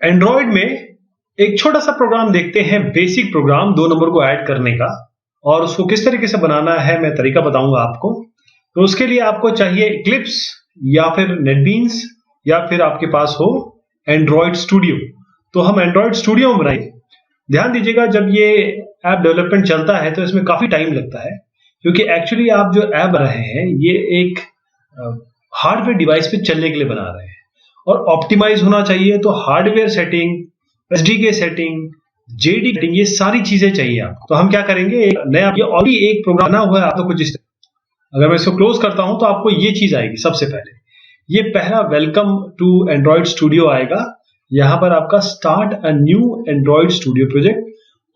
Android में एक छोटा सा प्रोग्राम देखते हैं, बेसिक प्रोग्राम 2 नंबर को ऐड करने का, और उसको किस तरीके से बनाना है मैं तरीका बताऊंगा आपको। तो उसके लिए आपको चाहिए इक्लिप्स या फिर नेटबीन्स या फिर आपके पास हो एंड्रॉयड स्टूडियो। तो हम एंड्रॉयड स्टूडियो में बनाएंगे। ध्यान दीजिएगा, जब ये ऐप डेवलपमेंट चलता है तो इसमें काफी टाइम लगता है, क्योंकि एक्चुअली आप जो ऐप बना रहे हैं ये एक हार्डवेयर डिवाइस पे चलने के लिए बना रहे हैं और ऑप्टिमाइज होना चाहिए। तो hardware setting, SDK setting, JD setting, ये सारी चीजें चाहिए आपको। तो हम क्या करेंगे, एक नया ये ऑलरेडी एक प्रोग्राम बना हुआ है आपको कुछ इस तरह। अगर मैं इसको क्लोज करता हूं तो आपको ये चीज आएगी। सबसे पहले ये पहला वेलकम टू एंड्रॉयड स्टूडियो आएगा। यहां पर आपका start a new Android studio project,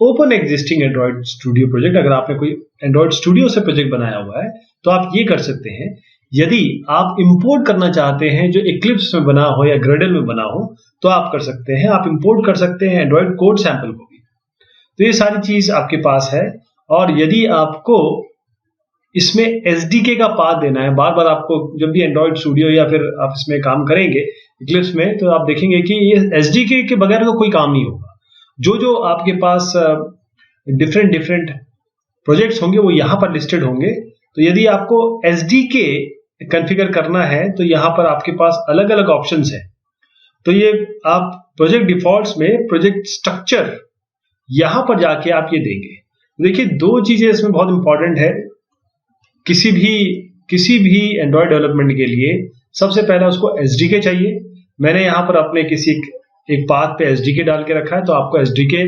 open existing Android studio project. अगर आपने कोई एंड्रॉयड स्टूडियो से प्रोजेक्ट बनाया हुआ है तो आप ये कर सकते हैं। यदि आप इंपोर्ट करना चाहते हैं जो इक्लिप्स में बना हो या ग्रेडल में बना हो तो आप कर सकते हैं। आप इंपोर्ट कर सकते हैं एंड्रॉयड कोड सैंपल को भी। तो ये सारी चीज आपके पास है। और यदि आपको इसमें एसडीके का पाथ देना है, बार बार आपको जब भी एंड्रॉयड स्टूडियो या फिर आप इसमें काम करेंगे इक्लिप्स में, तो आप देखेंगे कि ये एसडीके के बगैर तो कोई काम नहीं होगा। जो जो आपके पास डिफरेंट प्रोजेक्ट्स होंगे वो यहाँ पर लिस्टेड होंगे। तो यदि आपको एसडीके कॉन्फ़िगर करना है तो यहाँ पर आपके पास अलग अलग ऑप्शंस हैं। तो ये आप प्रोजेक्ट डिफॉल्ट्स में प्रोजेक्ट स्ट्रक्चर यहाँ पर जाके आप ये देंगे। देखिए, दो चीजें इसमें बहुत इंपॉर्टेंट है किसी भी एंड्रॉयड डेवलपमेंट के लिए। सबसे पहला उसको एसडीके चाहिए। मैंने यहाँ पर अपने किसी एक पाथ पे एसडीके डाल के रखा है, तो आपको एसडीके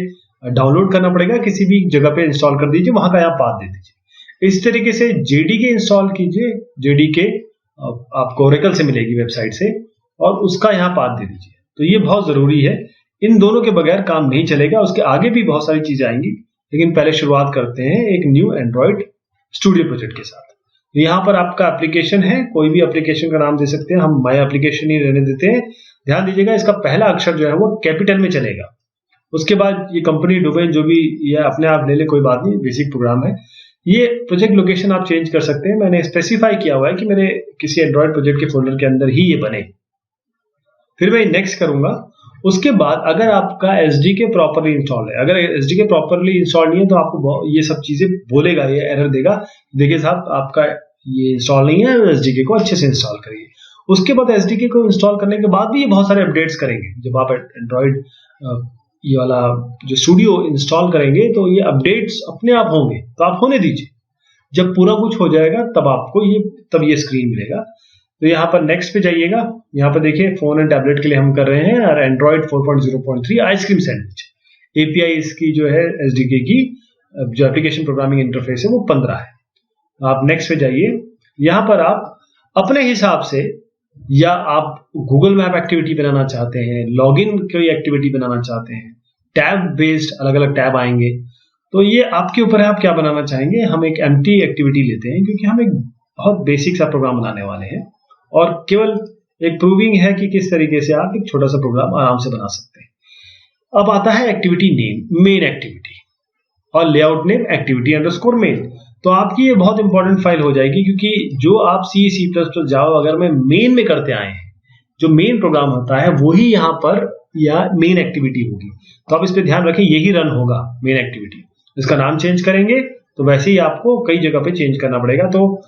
डाउनलोड करना पड़ेगा। किसी भी जगह पे इंस्टॉल कर दीजिए, वहां का यहाँ पाथ दे दीजिए। इस तरीके से जेडीके इंस्टॉल कीजिए। जेडीके आपको ओरेकल से मिलेगी वेबसाइट से, और उसका यहाँ पाथ दे दीजिए। तो ये बहुत जरूरी है, इन दोनों के बगैर काम नहीं चलेगा। उसके आगे भी बहुत सारी चीजें आएंगी, लेकिन पहले शुरुआत करते हैं एक न्यू एंड्रॉयड स्टूडियो प्रोजेक्ट के साथ। यहाँ पर आपका एप्लीकेशन है, कोई भी एप्लीकेशन का नाम दे सकते हैं। हम माय एप्लीकेशन ही रहने देते हैं। ध्यान दीजिएगा, इसका पहला अक्षर जो है वो कैपिटल में चलेगा। उसके बाद ये कंपनी डोमेन जो भी ये अपने आप ले ले, कोई बात नहीं, बेसिक प्रोग्राम है। ये प्रोजेक्ट लोकेशन आप चेंज कर सकते हैं। मैंने स्पेसिफाई किया हुआ है कि मेरे किसी एंड्रॉयड प्रोजेक्ट के फोल्डर के अंदर ही ये बने। फिर मैं नेक्स्ट करूंगा। उसके बाद अगर आपका एसडीके प्रॉपरली इंस्टॉल है, अगर एसडीके प्रॉपरली इंस्टॉल नहीं है तो आपको ये सब चीजें बोलेगा, ये एरर देगा, देखिए साहब आपका ये इंस्टॉल नहीं है, एसडीके को अच्छे से इंस्टॉल करिए। उसके बाद एसडीके को इंस्टॉल करने के बाद भी ये बहुत सारे अपडेट्स करेंगे। जब आप एंड्रॉयड ये वाला जो स्टूडियो इंस्टॉल करेंगे तो ये अपडेट्स अपने आप होंगे, तो आप होने दीजिए। जब पूरा कुछ हो जाएगा तब ये स्क्रीन मिलेगा। तो यहाँ पर नेक्स्ट पे जाइएगा। यहाँ पर देखिए, फोन एंड टैबलेट के लिए हम कर रहे हैं और एंड्रॉयड 4.0.3 आइसक्रीम सैंडविच। एपीआई इसकी जो है एसडीके की जो एप्लीकेशन प्रोग्रामिंग इंटरफेस है वो 15 है। आप नेक्स्ट पे जाइए। यहाँ पर आप अपने हिसाब से, या आप गूगल मैप एक्टिविटी बनाना चाहते हैं, लॉगिन कोई एक्टिविटी बनाना चाहते हैं, टैब बेस्ड अलग अलग टैब आएंगे, तो ये आपके ऊपर है आप क्या बनाना चाहेंगे। हम एक एम्प्टी एक्टिविटी लेते हैं क्योंकि हम एक बहुत बेसिक सा प्रोग्राम बनाने वाले हैं और केवल एक प्रूविंग है कि किस तरीके से आप एक छोटा सा प्रोग्राम आराम से बना सकते हैं। अब आता है एक्टिविटी नेम, मेन एक्टिविटी, और layout name activity underscore main. तो आपकी ये बहुत इंपॉर्टेंट फाइल हो जाएगी, क्योंकि जो आप C++ जावा अगर में मेन में करते आए हैं, जो मेन प्रोग्राम होता है वही यहाँ पर या मेन एक्टिविटी होगी। तो आप इस पर ध्यान रखें, यही रन होगा मेन एक्टिविटी। इसका नाम चेंज करेंगे तो वैसे ही आपको कई जगह पे चेंज करना पड़ेगा। तो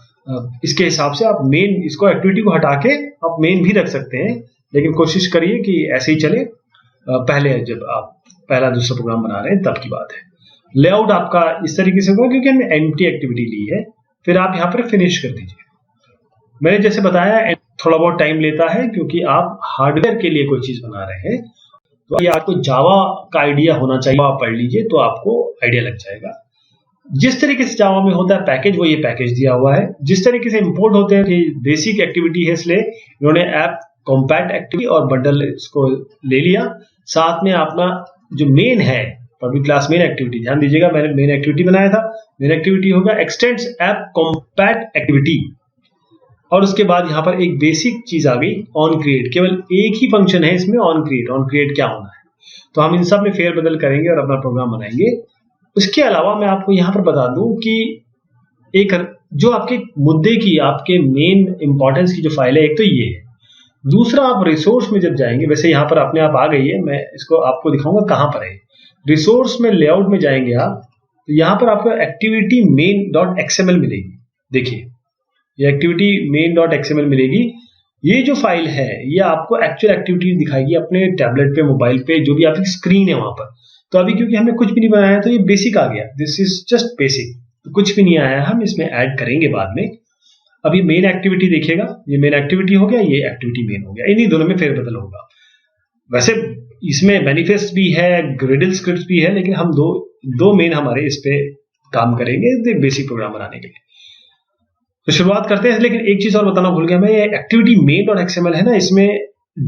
इसके हिसाब से आप मेन, इसको एक्टिविटी को हटा के आप मेन भी रख सकते हैं, लेकिन कोशिश करिए कि ऐसे ही चले। पहले जब आप पहला दूसरा प्रोग्राम बना रहे हैं तब की बात है। लेआउट आपका इस तरीके से होगा क्योंकि हमने एम्प्टी एक्टिविटी ली है। फिर आप यहाँ पर फिनिश कर दीजिए। मैंने जैसे बताया थोड़ा बहुत टाइम लेता है क्योंकि आप हार्डवेयर के लिए कोई चीज बना रहे हैं। तो ये आपको जावा का आइडिया होना चाहिए, आप पढ़ लीजिए तो आपको आइडिया लग जाएगा। जिस तरीके से जावा में होता है पैकेज, वो ये पैकेज दिया हुआ है। जिस तरीके से इंपोर्ट होते हैं, बेसिक एक्टिविटी है, इसलिए इन्होंने ऐप कॉम्पैक्ट एक्टिविटी और बंडल इसको ले लिया। साथ में अपना जो मेन है पब्लिक क्लास मेन एक्टिविटी, ध्यान दीजिएगा मैंने मेन एक्टिविटी बनाया था। मेन एक्टिविटी होगा एक्सटेंड्स ऐप कॉम्पैक्ट एक्टिविटी, और उसके बाद यहाँ पर एक बेसिक चीज आ गई ऑन क्रिएट। केवल एक ही फंक्शन है इसमें, ऑन क्रिएट क्या होना है। तो हम इन सब में फेरबदल करेंगे और अपना प्रोग्राम बनाएंगे। उसके अलावा मैं आपको यहाँ पर बता दूं कि एक जो आपके मुद्दे की, आपके मेन इंपॉर्टेंस की जो फाइल है, एक तो ये है। दूसरा, आप रिसोर्स में जब जाएंगे, वैसे यहाँ पर अपने आप आ गई है, मैं इसको आपको दिखाऊंगा कहाँ पर है। रिसोर्स में लेआउट में जाएंगे आप, तो यहाँ पर आपको एक्टिविटी मेन डॉट एक्सएमएल मिलेगी। देखिए ये एक्टिविटी मेन डॉट एक्सएमएल मिलेगी। ये जो फाइल है ये आपको एक्चुअल एक्टिविटी दिखाएगी अपने टैबलेट पे, मोबाइल पे, जो भी आपकी स्क्रीन है वहां पर। तो अभी क्योंकि हमने कुछ भी नहीं बनाया है तो ये बेसिक आ गया, दिस इज जस्ट बेसिक, कुछ भी नहीं आया है, हम इसमें ऐड करेंगे बाद में। अभी मेन एक्टिविटी देखिएगा, ये मेन एक्टिविटी हो गया, ये एक्टिविटी मेन हो गया, इन्हीं दोनों में फेरबदल होगा। वैसे इसमें मैनिफेस्ट भी है, ग्रिडल स्क्रिप्ट भी है, लेकिन हम दो मेन हमारे इस पे काम करेंगे बेसिक प्रोग्राम बनाने के लिए। तो शुरुआत करते हैं। लेकिन एक चीज और बताना भूल गया मैं, ये एक्टिविटी मेन डॉट एक्सएमएल है ना, इसमें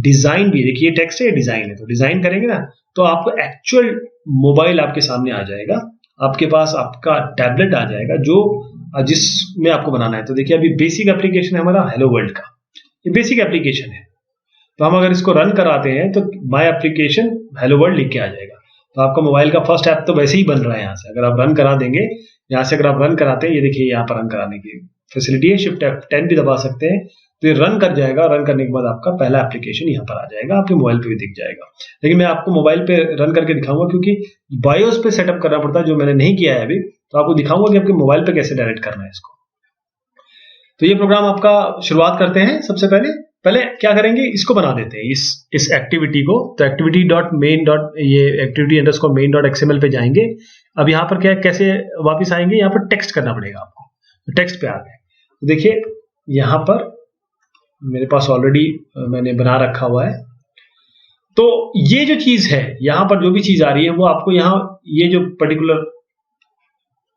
डिजाइन भी, देखिए टेक्स्ट है, डिजाइन है, तो डिजाइन करेंगे ना तो आपको एक्चुअल मोबाइल आपके सामने आ जाएगा, आपके पास आपका टैबलेट आ जाएगा जो जिसमें आपको बनाना है। तो देखिए अभी बेसिक एप्लीकेशन है हमारा हेलो वर्ल्ड का, ये बेसिक एप्लीकेशन है। तो हम अगर इसको रन कराते हैं तो माय एप्लीकेशन हेलो वर्ल्ड लिख के आ जाएगा। तो आपका मोबाइल का फर्स्ट ऐप तो वैसे ही बन रहा है यहाँ से, अगर आप रन करा देंगे यहाँ से, अगर आप रन कराते हैं, ये देखिए यहाँ पर रन कराने की फैसिलिटी है, शिफ्ट F10 भी दबा सकते हैं तो ये रन कर जाएगा। रन करने के बाद आपका पहला एप्लीकेशन यहाँ पर आ जाएगा, आपके मोबाइल पे भी दिख जाएगा। लेकिन मैं आपको मोबाइल पे रन करके दिखाऊंगा क्योंकि बायोस पे सेटअप करना पड़ता है, जो मैंने नहीं किया है अभी, तो आपको दिखाऊंगा कि आपके मोबाइल पे कैसे डायरेक्ट करना है इसको। तो ये प्रोग्राम आपका शुरुआत करते हैं। सबसे पहले क्या करेंगे, इसको बना देते हैं, इस एक्टिविटी को। तो एक्टिविटी डॉट मेन डॉट ये activity underscore main dot XML पे जाएंगे। अब यहाँ पर क्या कैसे वापस आएंगे, यहाँ पर टेक्स्ट करना पड़ेगा आपको। तो टेक्स्ट पे आ गए, तो देखिए यहाँ पर मेरे पास ऑलरेडी मैंने बना रखा हुआ है। तो ये जो चीज है यहाँ पर, जो भी चीज आ रही है वो आपको यहाँ, ये जो पर्टिकुलर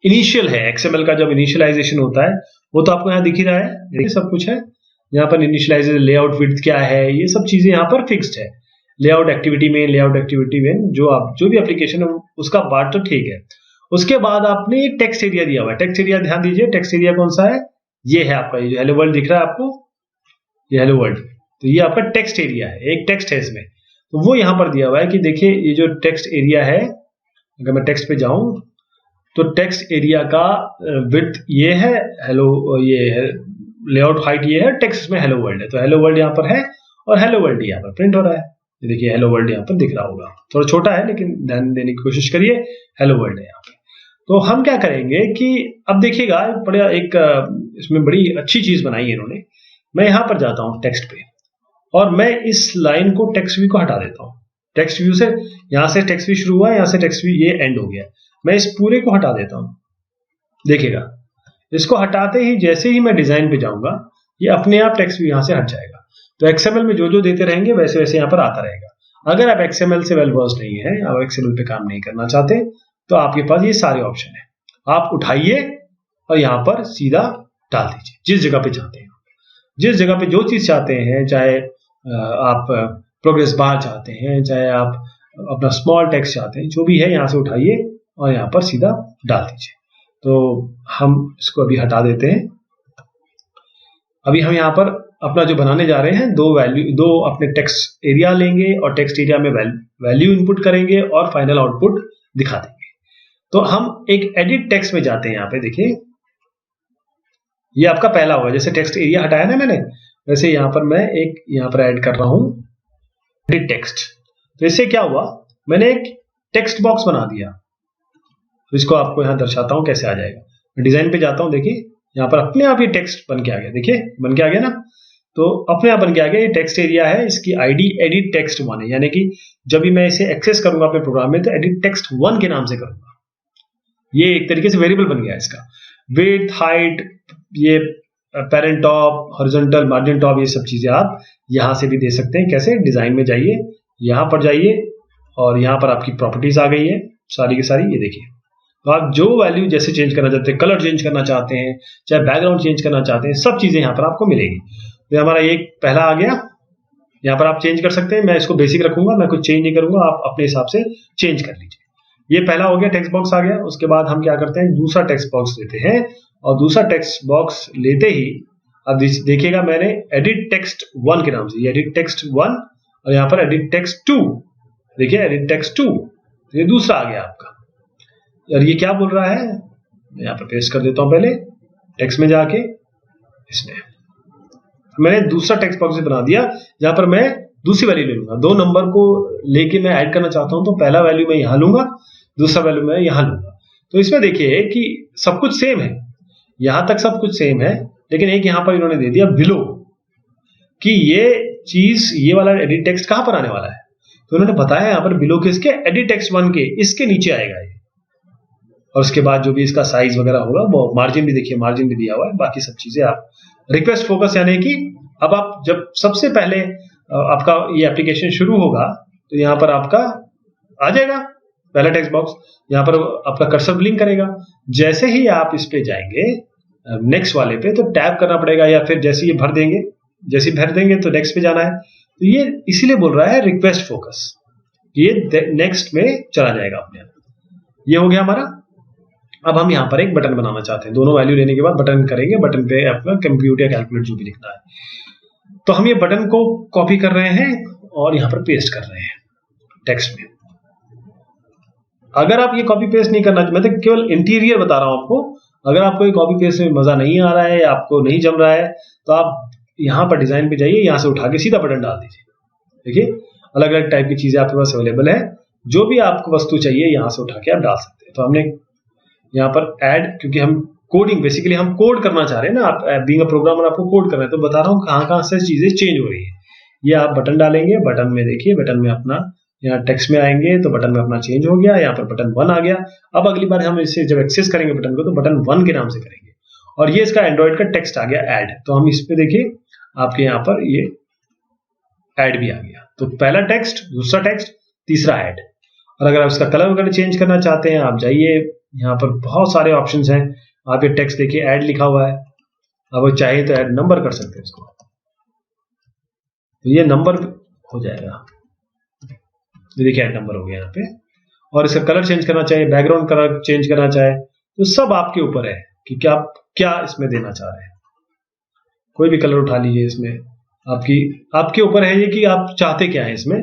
इनिशियल है एक्सएमएल का, जब इनिशियलाइजेशन होता है वो तो आपको यहाँ दिख ही रहा है, देखिए सब कुछ है यहाँ पर। इनिशियलाइजेशन, लेआउट विड्थ क्या है, ये सब चीजें यहाँ पर फिक्स्ड है। लेआउट एक्टिविटी में, लेआउट एक्टिविटी में जो भी एप्लीकेशन है उसका पार्ट तो ठीक है। उसके बाद आपने टेक्स्ट एरिया दिया हुआ है। टेक्स्ट एरिया ध्यान दीजिए, टेक्स्ट एरिया कौन सा है, ये है आपका, ये हेलो वर्ल्ड दिख रहा है आपको, ये हेलो वर्ल्ड, तो ये आपका टेक्स्ट एरिया है, एक टेक्स्ट है इसमें। तो वो यहाँ पर दिया हुआ है कि देखिए ये जो टेक्स्ट एरिया है, अगर मैं टेक्स्ट पे जाऊं तो टेक्स्ट एरिया का विड्थ ये है, हेलो ये है, लेआउट हाइट ये है, टेक्स्ट में हेलो वर्ल्ड है। तो हेलो वर्ल्ड यहाँ पर है और हेलो वर्ल्ड यहाँ पर प्रिंट हो रहा है। देखिए हेलो वर्ल्ड यहाँ पर दिख रहा होगा, थोड़ा छोटा है लेकिन ध्यान देने की कोशिश करिए, हेलो वर्ल्ड है यहाँ पे। तो हम क्या करेंगे कि अब देखिएगा बड़ा एक इसमें बड़ी अच्छी चीज बनाई है इन्होंने। मैं यहाँ पर जाता हूँ टेक्स्ट पे और मैं इस लाइन को टेक्स्ट व्यू को हटा देता हूँ। टेक्स्ट व्यू से यहाँ से टेक्स्ट व्यू शुरू हुआ है, यहाँ से टेक्स्ट व्यू ये एंड हो गया, मैं इस पूरे को हटा देता हूँ। देखिएगा इसको हटाते ही जैसे ही मैं डिजाइन पे जाऊंगा ये अपने आप टेक्स्ट व्यू यहाँ से हट जाएगा। तो एक्सएमएल में जो देते रहेंगे वैसे वैसे यहाँ पर आता रहेगा। अगर आप एक्सएमएल से वेल वर्स्ड नहीं है, आप एक्सएमएल पे काम नहीं करना चाहते, तो आपके पास ये सारे ऑप्शन है, आप उठाइए और यहाँ पर सीधा डाल दीजिए जिस जगह पे चाहते हैं। जिस जगह पे जो चीज चाहते हैं, चाहे आप प्रोग्रेस बार चाहते हैं, चाहे आप अपना स्मॉल टेक्स्ट चाहते हैं, जो भी है यहाँ से उठाइए और यहाँ पर सीधा डाल दीजिए। तो हम इसको अभी हटा देते हैं। अभी हम यहाँ पर अपना जो बनाने जा रहे हैं, दो अपने टेक्स्ट एरिया लेंगे और टेक्स्ट एरिया में वैल्यू इनपुट करेंगे और फाइनल आउटपुट दिखा देंगे। तो हम एक एडिट टेक्स्ट में जाते हैं। यहाँ पे देखिए ये आपका पहला होगा, जैसे टेक्स्ट एरिया हटाया ना मैंने, वैसे यहाँ पर मैं एक यहाँ पर ऐड कर रहा हूं एडिट टेक्स्ट। तो इससे क्या हुआ, मैंने एक टेक्स्ट बॉक्स बना दिया। तो इसको आपको यहाँ दर्शाता हूं कैसे आ जाएगा। मैं डिजाइन पे जाता हूं, देखिए यहाँ पर अपने आप ये टेक्स्ट बन के आ गया, देखिए बन के आ गया ना, तो अपने आप बन के आ गया। ये टेक्स्ट एरिया है, इसकी आईडी एडिट टेक्स्ट 1 है, यानी कि जब भी मैं इसे एक्सेस करूंगा अपने प्रोग्राम में तो एडिट टेक्स्ट 1 के नाम से करूंगा। ये एक तरीके से वेरिएबल बन गया इसका। विड्थ, हाइट, ये parent top, horizontal, margin top, ये सब चीजें आप यहां से भी दे सकते हैं। कैसे, डिजाइन में जाइए, यहां पर जाइए और यहां पर आपकी प्रॉपर्टीज आ गई है सारी की सारी, ये देखिए। तो आप जो वैल्यू जैसे चेंज करना चाहते हैं, कलर चेंज करना चाहते हैं, चाहे बैकग्राउंड चेंज करना चाहते हैं, सब चीजें यहाँ पर आपको मिलेगी। तो हमारा एक पहला आ गया, यहाँ पर आप चेंज कर सकते हैं। मैं इसको बेसिक रखूंगा, मैं कुछ चेंज नहीं करूंगा, आप अपने हिसाब से चेंज कर लीजिए। ये पहला हो गया, टेक्स्ट बॉक्स आ गया। उसके बाद हम क्या करते हैं, दूसरा टेक्स्ट बॉक्स लेते हैं और दूसरा टेक्स्ट बॉक्स लेते ही अब देखिएगा मैंने एडिट टेक्स्ट 1 के नाम से, एडिट टेक्स्ट 1 और यहाँ पर एडिट टेक्स्ट 2, देखिए एडिट टेक्स्ट 2, तो ये दूसरा आ गया आपका। और ये क्या बोल रहा है, मैं यहाँ पर पेस्ट कर देता हूं पहले टेक्स्ट में जाके, इसमें मैंने दूसरा टेक्स्ट बॉक्स भी बना दिया जहां पर मैं दूसरी वैल्यू ले लूंगा। 2 नंबर को लेके मैं ऐड करना चाहता हूं तो पहला वैल्यू मैं यहां लूंगा, दूसरा वैल्यू मैं यहां लूंगा। तो इसमें देखिए कि सब कुछ सेम है, यहां तक सब कुछ सेम है, लेकिन एक यहां पर इन्होंने दे दिया बिलो कि ये चीज, ये वाला एडिट टेक्स्ट कहां पर आने वाला है। तो उन्होंने बताया यहां पर बिलो किसके, एडिट टेक्स्ट 1 के, इसके नीचे आएगा ये। और उसके बाद जो भी इसका साइज वगैरह होगा वो मार्जिन भी देखिए, मार्जिन भी दिया हुआ है, बाकी सब चीजें आप रिक्वेस्ट फोकस, यानी कि अब आप जब सबसे पहले आपका ये एप्लीकेशन शुरू होगा तो यहाँ पर आपका आ जाएगा पहला टेक्स्ट बॉक्स, यहाँ पर आपका कर्सर ब्लिंक करेगा। जैसे ही आप इस पे जाएंगे नेक्स्ट वाले पे तो टैप करना पड़ेगा, या फिर जैसे ये भर देंगे, जैसे भर देंगे तो नेक्स्ट पे जाना है। तो ये इसीलिए बोल रहा है रिक्वेस्ट फोकस, ये नेक्स्ट में चला जाएगा अपने आप। ये हो गया हमारा। अब हम यहाँ पर एक बटन बनाना चाहते हैं, दोनों वैल्यू लेने के बाद बटन करेंगे, बटन पे अपना कंप्यूट या कैलकुलेट जो भी लिखना है। तो हम ये बटन को कॉपी कर रहे हैं और यहाँ पर पेस्ट कर रहे हैं टेक्स्ट में। अगर आप ये कॉपी पेस्ट नहीं करना, मैं तो केवल इंटीरियर बता रहा हूं आपको, अगर आपको ये कॉपी पेस्ट में मजा नहीं आ रहा है, आपको नहीं जम रहा है, तो आप यहाँ पर डिजाइन पे जाइए, यहाँ से उठा के सीधा बटन डाल दीजिए। देखिए अलग अलग टाइप की चीजें आपके पास अवेलेबल है, जो भी आपको वस्तु चाहिए यहाँ से उठा के आप डाल सकते हैं। तो हमने यहाँ पर ऐड, क्योंकि हम कोडिंग बेसिकली हम कोड करना चाह रहे हैं ना, आप बीइंग अ प्रोग्रामर आपको कोड करना है, तो बता रहा हूँ कहाँ कहाँ से चीजें चेंज हो रही है। ये आप बटन डालेंगे, बटन में देखिए, बटन में अपना यहाँ टेक्स्ट में आएंगे तो बटन में अपना चेंज हो गया, यहाँ पर बटन 1 आ गया। अब अगली बार हम इसे जब एक्सेस करेंगे बटन को तो बटन 1 के नाम से करेंगे, और ये इसका एंड्रॉइड का टेक्स्ट आ गया ऐड। तो हम इस पे देखिए आपके यहाँ पर ये ऐड भी आ गया। तो पहला टेक्स्ट, दूसरा टेक्स्ट, तीसरा ऐड। और अगर आप इसका कलर वगैरह चेंज करना चाहते हैं, आप जाइए, यहाँ पर बहुत सारे ऑप्शंस हैं। आप ये टेक्स्ट देखिए ऐड लिखा हुआ है, अब चाहे तो ऐड नंबर कर सकते हैं इसको, तो ये नंबर हो जाएगा। ये देखिए ऐड नंबर हो गया यहाँ पे। और इसका कलर चेंज करना चाहिए, बैकग्राउंड कलर चेंज करना चाहे, तो सब आपके ऊपर है कि क्या आप क्या इसमें देना चाह रहे हैं। कोई भी कलर उठा लीजिए, इसमें आपके ऊपर है ये कि आप चाहते क्या है, इसमें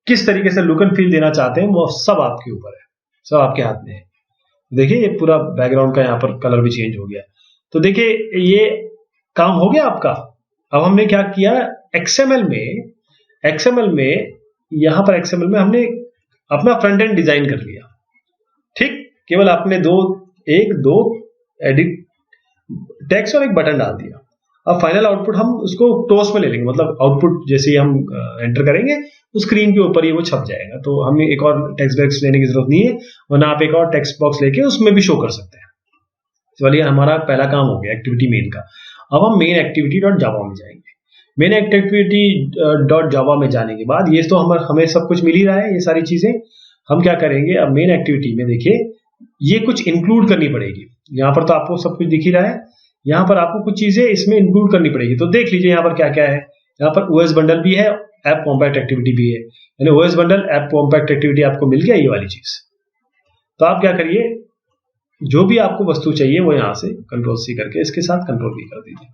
किस तरीके से लुक एंड फील देना चाहते हैं, वो सब आपके ऊपर है, सब आपके हाथ में है। देखिए ये पूरा बैकग्राउंड का यहाँ पर कलर भी चेंज हो गया। तो देखिए ये काम हो गया आपका। अब हमने क्या किया, एक्सएमएल में यहाँ पर एक्सएमएल में हमने अपना फ्रंट एंड डिजाइन कर लिया। ठीक, केवल आपने दो एडिट टेक्स्ट और एक बटन डाल दिया। अब फाइनल आउटपुट हम उसको टोस्ट में ले लेंगे, मतलब आउटपुट जैसे ही हम एंटर करेंगे तो स्क्रीन के ऊपर ही वो छप जाएगा। तो हमें एक और टेक्स्ट बॉक्स लेने की जरूरत नहीं है, वरना आप एक और टेक्स्ट बॉक्स लेके उसमें भी शो कर सकते हैं। चलिए हमारा पहला काम हो गया एक्टिविटी मेन का। अब हम मेन एक्टिविटी डॉट जावा में जाएंगे। मेन एक्टिविटी डॉट जावा में जाने के बाद ये तो हमें सब कुछ मिल ही रहा है, ये सारी चीजें हम क्या करेंगे। अब मेन एक्टिविटी में देखिए ये कुछ इंक्लूड करनी पड़ेगी। यहाँ पर तो आपको सब कुछ दिख ही रहा है, यहाँ पर आपको कुछ चीजें इसमें इंक्लूड करनी पड़ेगी। तो देख लीजिए यहाँ पर क्या क्या है। यहाँ पर ओएस बंडल भी है, ऐप कॉम्पैक्ट एक्टिविटी भी है, यानी OS bundle app compact activity आपको मिल गया, ये वाली चीज। तो आप क्या करिए, जो भी आपको वस्तु चाहिए वो यहां से कंट्रोल सी करके इसके साथ कंट्रोल वी कर दीजिए।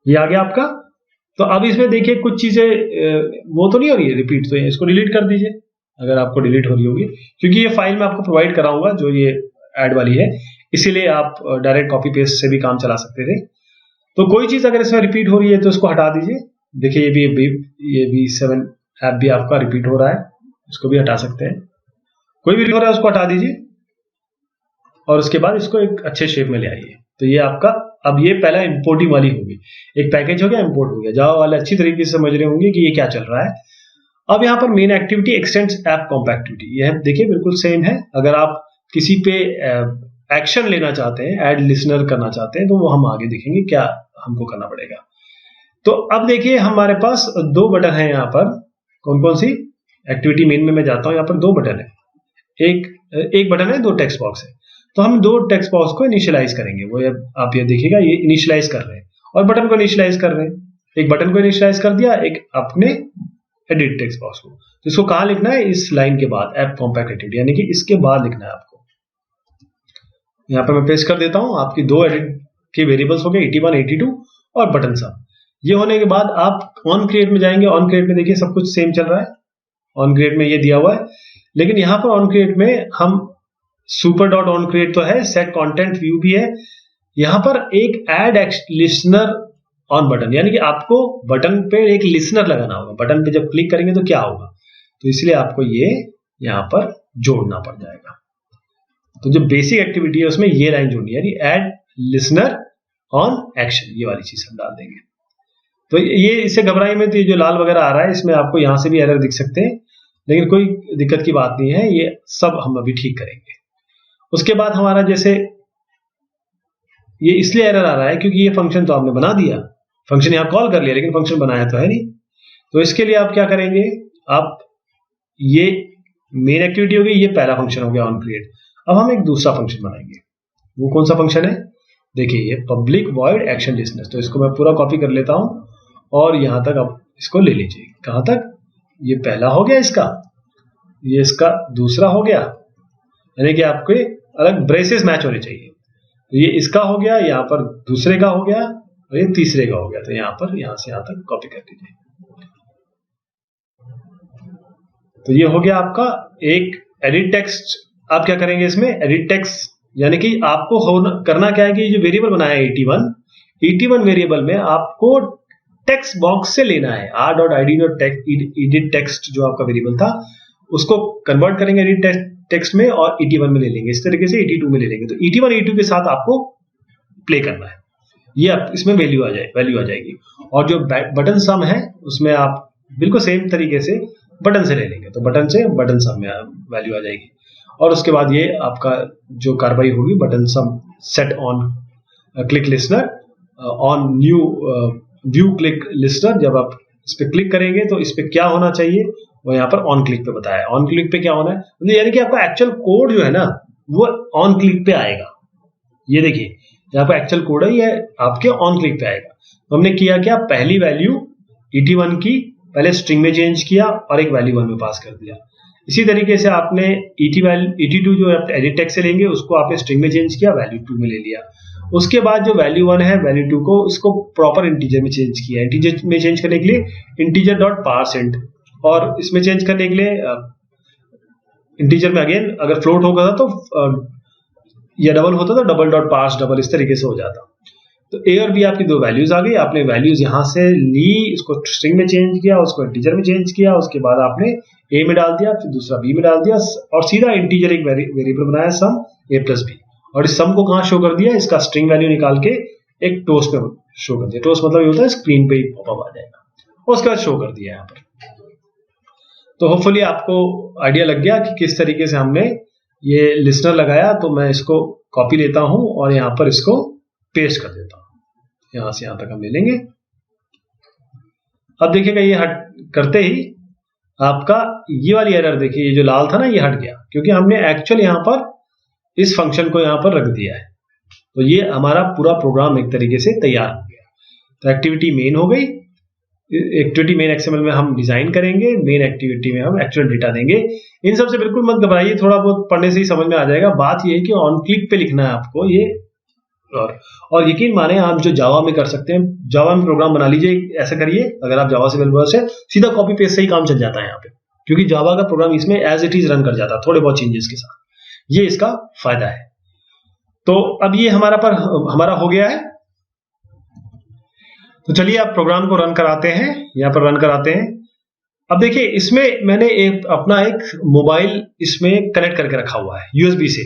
ये आ गया आपका। तो अब इसमें देखिए कुछ चीजें वो तो नहीं हो रही है रिपीट, तो इसको डिलीट कर दीजिए अगर आपको डिलीट हो रही होगी, क्योंकि ये फाइल मैं आपको प्रोवाइड कराऊंगा जो ये ऐड वाली है, इसीलिए आप डायरेक्ट कॉपी पेस्ट से भी काम चला सकते थे। तो कोई चीज अगर इसमें रिपीट हो रही है तो इसको हटा दीजिए। देखिए ये भी 7 ऐप भी आपका रिपीट हो रहा है, इसको भी हटा सकते हैं। कोई भी रिपीट हो रहा है उसको हटा दीजिए और उसके बाद इसको एक अच्छे शेप में ले आइए। तो ये आपका, अब ये पहला इंपोर्टिंग वाली होगी, एक पैकेज हो गया, इंपोर्ट हो गया। जावा वाले अच्छी तरीके से समझ रहे होंगे कि ये क्या चल रहा है। अब यहाँ पर मेन एक्टिविटी एक्सटेंड्स ऐप कॉम्पैक्टिविटी, यह देखिए बिल्कुल सेम है। अगर आप किसी पे एक्शन लेना चाहते हैं, ऐड लिसनर करना चाहते हैं, तो वो हम आगे देखेंगे क्या हमको करना पड़ेगा। तो अब देखिए हमारे पास 2 बटन है यहाँ पर। कौन कौन सी, एक्टिविटी मेन में मैं जाता हूँ, यहाँ पर 2 बटन है, एक बटन है, 2 टेक्स्ट बॉक्स है। तो हम 2 टेक्स्ट बॉक्स को इनिशियलाइज करेंगे। वो आप ये देखिएगा ये इनिशियलाइज कर रहे हैं और बटन को इनिशियलाइज कर रहे हैं। एक बटन को इनिशियलाइज कर दिया, एक अपने एडिट टेक्स्ट बॉक्स को। तो इसको कहाँ लिखना है, इस लाइन के बाद, ऐप कॉम्पैक्ट एक्टिविटी, यानी कि इसके बाद लिखना है आपको। यहाँ पर मैं पेस्ट कर देता हूँ। आपकी 2 एडिट के वेरिएबल्स हो गए, 81, 82 और बटन सब। ये होने के बाद आप ऑन क्रिएट में जाएंगे। ऑन क्रिएट में देखिए सब कुछ सेम चल रहा है, ऑन क्रिएट में ये दिया हुआ है। लेकिन यहाँ पर ऑन क्रिएट में हम सुपर डॉट ऑन क्रिएट तो है, सेट कंटेंट व्यू भी है, यहाँ पर एक ऐड लिसनर ऑन बटन, यानी कि आपको बटन पे एक लिसनर लगाना होगा। बटन पे जब क्लिक करेंगे तो क्या होगा, तो इसलिए आपको ये यहाँ पर जोड़ना पड़ जाएगा। तो जो बेसिक एक्टिविटी है उसमें ये लाइन जोड़नी है, यानी ऐड लिसनर ऑन एक्शन, ये वाली चीज हम डाल देंगे। तो ये इससे घबराइए मत, ये जो लाल वगैरह आ रहा है इसमें आपको यहां से भी एरर दिख सकते हैं, लेकिन कोई दिक्कत की बात नहीं है, ये सब हम अभी ठीक करेंगे। उसके बाद हमारा जैसे ये इसलिए एरर आ रहा है क्योंकि ये फंक्शन तो आपने बना दिया, फंक्शन यहां कॉल कर लिया, लेकिन फंक्शन बनाया तो है नहीं। तो इसके लिए आप क्या करेंगे, आप ये मेन एक्टिविटी हो गई, ये पहला फंक्शन हो गया ऑन क्रिएट। अब हम एक दूसरा फंक्शन बनाएंगे। वो कौन सा फंक्शन है, देखिए ये पब्लिक वॉइड एक्शन लिस्टनर। तो इसको मैं पूरा कॉपी कर लेता हूं और यहां तक आप इसको ले लीजिए। कहां तक, ये पहला हो गया इसका, ये इसका दूसरा हो गया, यानी कि आपके अलग ब्रेसेस मैच होने चाहिए। तो ये इसका हो गया, यहाँ पर दूसरे का हो गया और ये तीसरे का हो गया। तो यहाँ पर यहां से यहां तक कॉपी कर दीजिए। तो ये हो गया आपका एक एडिट टेक्स्ट। आप क्या करेंगे इसमें, एडिट टेक्स्ट, यानी कि आपको करना क्या है कि जो वेरिएबल बनाया है 81 वेरिएबल में आपको टेक्स्ट बॉक्स से लेना है। r.id.edit टेक्स्ट जो आपका वेरिएबल था उसको कन्वर्ट करेंगे एडिट टेक्स्ट में और 81 में ले लेंगे। इस तरीके से 82 में ले लेंगे। तो 81 82 के साथ आपको प्ले करना है, ये इसमें वैल्यू आ जाएगी। और जो बटन सम है उसमें आप बिल्कुल सेम तरीके से बटन से ले लेंगे, तो बटन से बटन सम में वैल्यू आ जाएगी। और उसके बाद ये आपका जो कार्रवाई होगी, button some set on click listener on new view click listener. जब आप इस पे क्लिक करेंगे तो इस पे क्या होना चाहिए, वो यहाँ पर ऑन क्लिक पे बताया। ऑन क्लिक पे क्या होना है, यानी कि आपका एक्चुअल कोड जो है ना वो ऑन क्लिक पे आएगा। ये देखिए यहाँ पर एक्चुअल कोड है, ये आपके ऑन क्लिक पे आएगा। तो हमने किया क्या, पहली वैल्यू 81 की पहले स्ट्रिंग में चेंज किया और एक वैल्यू 1 में पास कर दिया। इसी तरीके से आपने 82 जो एडिट टेक्स्ट से लेंगे उसको आपने स्ट्रिंग में चेंज किया, वैल्यू 2 में ले लिया। उसके बाद जो वैल्यू 1 है वैल्यू 2 को उसको प्रॉपर इंटीजर में चेंज किया। इंटीजर में चेंज करने के लिए इंटीजर डॉट पारसेंट, और इसमें चेंज करने के लिए इंटीजर में अगेन अगर फ्लोट होगा तो या डबल होता तो डबल डॉट पार्स डबल, इस तरीके से हो जाता। तो ए और बी आपकी दो वैल्यूज आ गई। आपने वैल्यूज यहां से ली, उसको स्ट्रिंग में चेंज किया, उसको इंटीजर में चेंज किया, उसके बाद आपने ए में डाल दिया, फिर दूसरा बी में डाल दिया और सीधा इंटीजर एक वेरिएबल बनाया सम ए प्लस बी। और इस सम को कहां शो कर दिया, इसका स्ट्रिंग वैल्यू निकाल के एक टोस्ट पे शो कर दिया। टोस्ट मतलब ये होता है स्क्रीन पे ही पॉपअप आ जाएगा, उसके बाद शो कर दिया यहाँ पर। तो होपफुली आपको आइडिया लग गया कि किस तरीके से हमने ये लिस्टनर लगाया। तो मैं इसको कॉपी लेता हूं और यहाँ पर इसको पेस्ट कर देता हूं। यहां से यहां तक हम ले लेंगे। अब देखिएगा ये हट करते ही आपका ये वाली एरर देखिए, ये जो लाल था ना ये हट गया, क्योंकि हमने एक्चुअल यहां पर इस फंक्शन को यहां पर रख दिया है। तो ये हमारा पूरा प्रोग्राम एक तरीके से तैयार हो गया। तो एक्टिविटी मेन हो गई। एक्टिविटी मेन एक्सएमएल में हम डिजाइन करेंगे, मेन एक्टिविटी में हम एक्चुअल डेटा देंगे। इन सब से बिल्कुल मत घबराइए, थोड़ा बहुत पढ़ने से ही समझ में आ जाएगा। बात ये है कि ऑन क्लिक पे लिखना है आपको ये, और यकीन माने आप जो जावा में कर सकते हैं, जावा में प्रोग्राम बना लीजिए, ऐसा करिए। अगर आप जावा से वेल वर्स है, सीधा कॉपी पेस्ट से ही काम चल जाता है यहाँ पे, क्योंकि जावा का प्रोग्राम इसमें एज इट इज रन कर जाता है थोड़े बहुत चेंजेस के साथ। ये इसका फायदा है। तो अब ये हमारा हो गया है। तो चलिए आप प्रोग्राम को रन कराते हैं, यहाँ पर रन कराते हैं। अब देखिए इसमें मैंने अपना एक मोबाइल इसमें कनेक्ट करके रखा हुआ है यूएसबी से,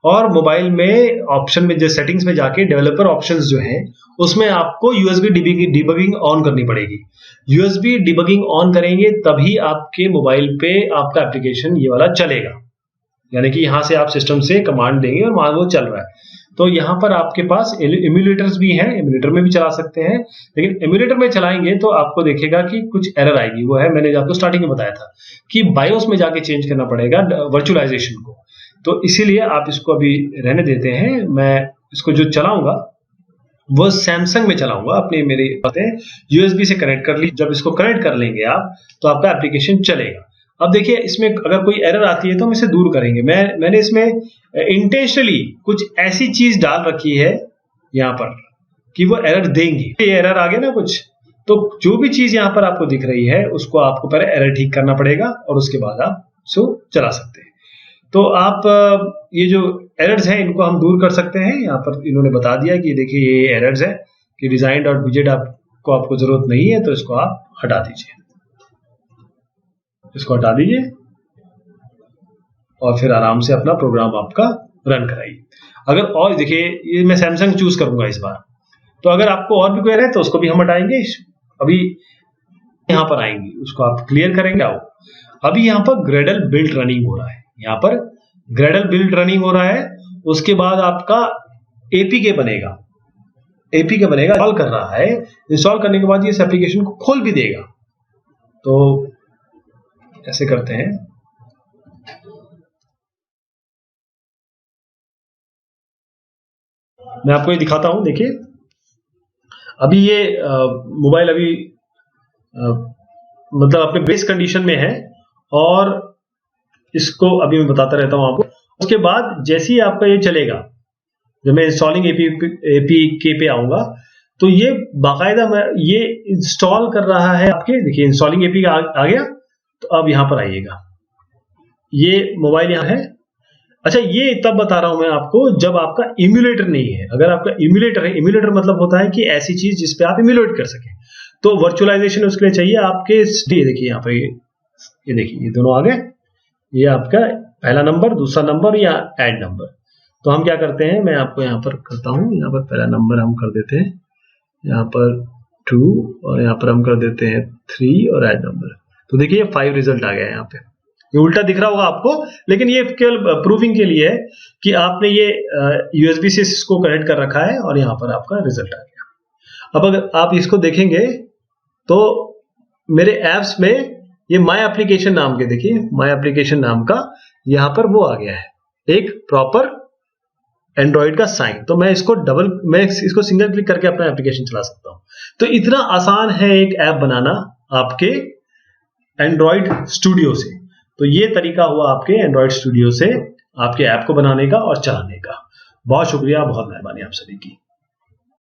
और मोबाइल में ऑप्शन में जो सेटिंग्स में जाके डेवलपर ऑप्शंस जो हैं उसमें आपको यूएसबी डिबगिंग ऑन करनी पड़ेगी। यूएसबी डिबगिंग ऑन करेंगे तभी आपके मोबाइल पे आपका एप्लीकेशन ये वाला चलेगा, यानी कि यहां से आप सिस्टम से कमांड देंगे और मान वो चल रहा है। तो यहाँ पर आपके पास एम्यूलेटर्स भी हैं, एम्यूलेटर में भी चला सकते हैं, लेकिन एम्यूलेटर में चलाएंगे तो आपको देखेगा कि कुछ एरर आएगी। वो है, मैंने आपको स्टार्टिंग में बताया था कि बायोस में जाके चेंज करना पड़ेगा वर्चुअलाइजेशन को। तो इसीलिए आप इसको अभी रहने देते हैं। मैं इसको जो चलाऊंगा वो सैमसंग में चलाऊंगा, अपने मेरे पते यूएसबी से कनेक्ट कर ली। जब इसको कनेक्ट कर लेंगे आप तो आपका एप्लीकेशन चलेगा। अब देखिए इसमें अगर कोई एरर आती है तो हम इसे दूर करेंगे। मैंने इसमें इंटेंशनली कुछ ऐसी चीज डाल रखी है यहाँ पर कि वो एरर देंगी। ये एरर आ गया ना कुछ, तो जो भी चीज यहाँ पर आपको दिख रही है उसको आपको पहले एरर ठीक करना पड़ेगा और उसके बाद आप इसको चला सकते हैं। तो आप ये जो एरर्स हैं इनको हम दूर कर सकते हैं। यहाँ पर इन्होंने बता दिया कि देखिए ये एरर्स है कि design.widget आपको जरूरत नहीं है, तो इसको आप हटा दीजिए, इसको हटा दीजिए और फिर आराम से अपना प्रोग्राम आपका रन कराइए। अगर और देखिए ये मैं सैमसंग चूज करूंगा इस बार, तो अगर आपको और भी कोई है तो उसको भी हम हटाएंगे। अभी यहाँ पर आएंगे, उसको आप क्लियर करेंगे। आओ अभी यहाँ पर ग्रेडल बिल्ड रनिंग हो रहा है, यहाँ पर ग्रेडल बिल्ड रनिंग हो रहा है। उसके बाद आपका एपीके बनेगा, एपीके बनेगा, इंस्टॉल कर रहा है। इंस्टॉल करने के बाद ये इस एप्लीकेशन को खोल भी देगा। तो ऐसे करते हैं, मैं आपको ये दिखाता हूं। देखिए अभी ये मोबाइल अभी मतलब अपने बेस कंडीशन में है और इसको अभी मैं बताता रहता हूं आपको। उसके बाद जैसे ही आपका ये चलेगा, जब मैं इंस्टॉलिंग एपीके पे आऊंगा, तो ये बाकायदा ये इंस्टॉल कर रहा है आपके। देखिए इंस्टॉलिंग एपीके आ गया। तो अब यहां पर आइएगा, ये मोबाइल यहां है। अच्छा ये तब बता रहा हूं मैं आपको जब आपका इम्यूलेटर नहीं है। अगर आपका इम्यूलेटर है, इम्यूलेटर मतलब होता है कि ऐसी चीज जिसपे आप इम्यूलेट कर सके, तो वर्चुअलाइजेशन उसके लिए चाहिए आपके। देखिए यहाँ पे ये देखिए ये दोनों आ गए, ये आपका पहला नंबर, दूसरा नंबर या ऐड नंबर। तो हम क्या करते हैं, मैं आपको यहाँ पर करता हूँ, यहाँ पर पहला नंबर हम कर देते हैं, यहाँ पर 2 और यहाँ पर हम कर देते हैं 3 और ऐड नंबर। तो देखिए 5 रिजल्ट आ गया यहाँ पे। ये उल्टा दिख रहा होगा आपको, लेकिन ये केवल प्रूविंग के लिए है कि आपने ये यूएसबी से इसको कनेक्ट कर रखा है और यहाँ पर आपका रिजल्ट आ गया। अब अगर आप इसको देखेंगे तो मेरे ऐप्स में ये माय एप्लीकेशन नाम के, देखिए माय एप्लीकेशन नाम का यहाँ पर वो आ गया है, एक प्रॉपर एंड्रॉइड का साइन। तो मैं इसको सिंगल क्लिक करके अपना एप्लीकेशन चला सकता हूँ। तो इतना आसान है एक ऐप बनाना आपके एंड्रॉइड स्टूडियो से। तो ये तरीका हुआ आपके एंड्रॉइड स्टूडियो से आपके ऐप को बनाने का और चलाने का। बहुत शुक्रिया, बहुत मेहरबानी आप सभी की।